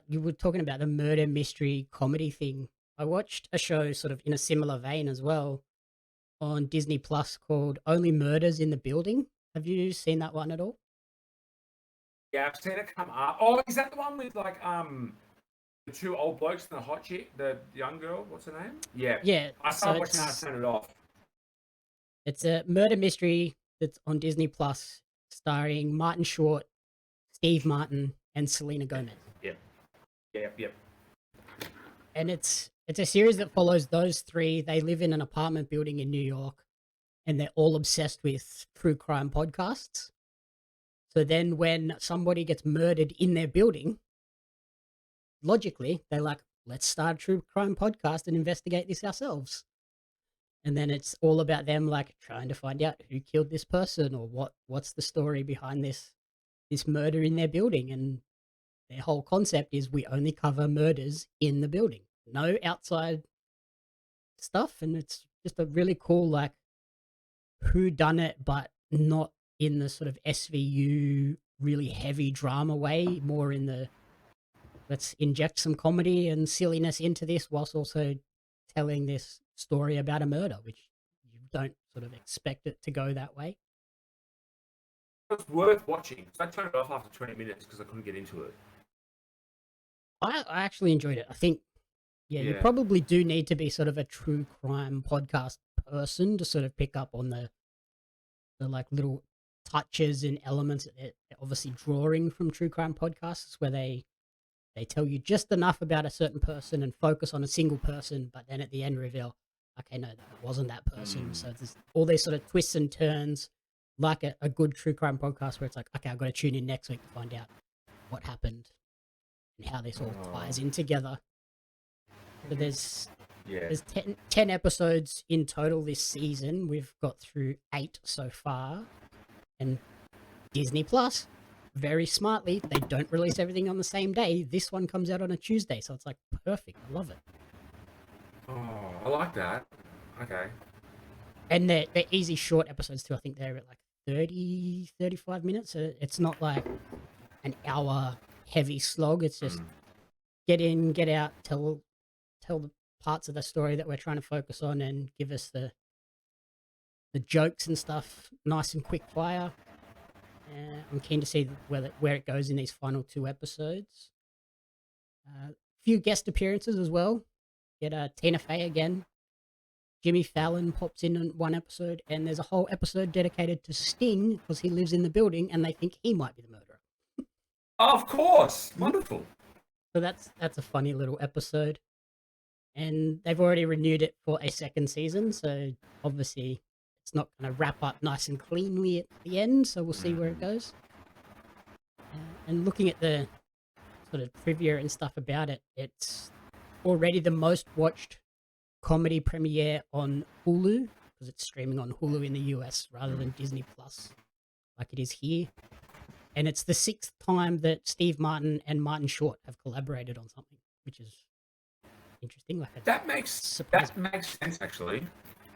you were talking about the murder mystery comedy thing. I watched a show sort of in a similar vein as well on Disney Plus called Only Murders in the Building. Have you seen that one at all? Yeah, I've seen it come up. Oh, is that the one with like the two old blokes and the hot chick, the young girl? What's her name? Yeah, Yeah, I so started watching that. I turned it off. it's a murder mystery that's on Disney Plus, starring Martin Short, Steve Martin, and Selena Gomez. Yep. And it's a series that follows those three. They live in an apartment building in New York, and they're all obsessed with true crime podcasts. So then when somebody gets murdered in their building, logically, they're like, let's start a true crime podcast and investigate this ourselves. And then it's all about them like trying to find out who killed this person or what's the story behind this murder in their building. And their whole concept is we only cover murders in the building, no outside stuff. And it's just a really cool like who done it, but not in the sort of SVU really heavy drama way, more in the let's inject some comedy and silliness into this whilst also telling this story about a murder, which you don't sort of expect it to go that way. It's worth watching. So I turned it off after 20 minutes because I couldn't get into it. I actually enjoyed it. I think, you probably do need to be sort of a true crime podcast person to sort of pick up on the like little touches and elements that they're obviously drawing from true crime podcasts where they tell you just enough about a certain person and focus on a single person, but then at the end reveal, okay, no, that wasn't that person. So there's all these sort of twists and turns, like a good true crime podcast where it's like, okay, I've got to tune in next week to find out what happened and how this all ties in together. So there's 10 episodes in total this season. We've got through 8 so far. And Disney Plus, very smartly, they don't release everything on the same day. This one comes out on a Tuesday, so it's like perfect. I love it. Oh, I like that. Okay. And they're easy short episodes too. I think they're at like 30, 35 minutes. So it's not like an hour heavy slog. It's just get in, get out, tell the parts of the story that we're trying to focus on and give us the jokes and stuff nice and quick fire. I'm keen to see where it goes in these final 2 episodes. Few guest appearances as well. Get Tina Fey again. Jimmy Fallon pops in one episode, and there's a whole episode dedicated to Sting because he lives in the building and they think he might be the murderer. Of course, wonderful. So that's a funny little episode, and they've already renewed it for a second season. So obviously, it's not going to wrap up nice and cleanly at the end. So we'll see where it goes. And looking at the sort of trivia and stuff about it, it's already the most watched comedy premiere on Hulu because it's streaming on Hulu in the US rather than Disney Plus like it is here. And it's the 6th time that Steve Martin and Martin Short have collaborated on something, which is interesting. Like that makes sense actually.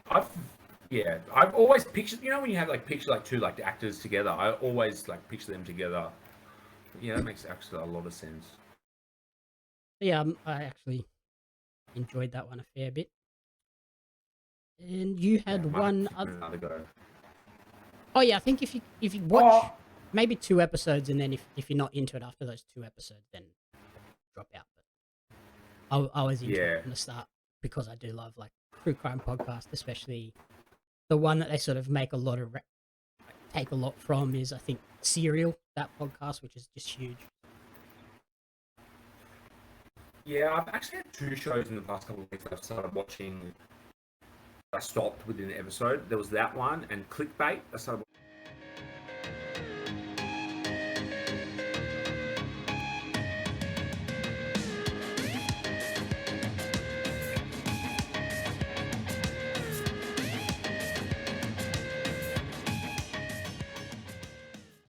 I've always pictured, when you have like picture like two like actors together, I always like picture them together. Yeah, that makes actually a lot of sense. Yeah, I actually enjoyed that one a fair bit. And you had one other go. Oh yeah, I think if you watch maybe 2 episodes and then if you're not into it after those 2 episodes, then drop out. But I was into it from the start because I do love like true crime podcast, especially the one that they sort of make a lot of take a lot from is I think Serial, that podcast, which is just huge. Yeah, I've actually had 2 shows in the past couple of weeks that I've started watching. I stopped within an episode. There was that one and Clickbait. I started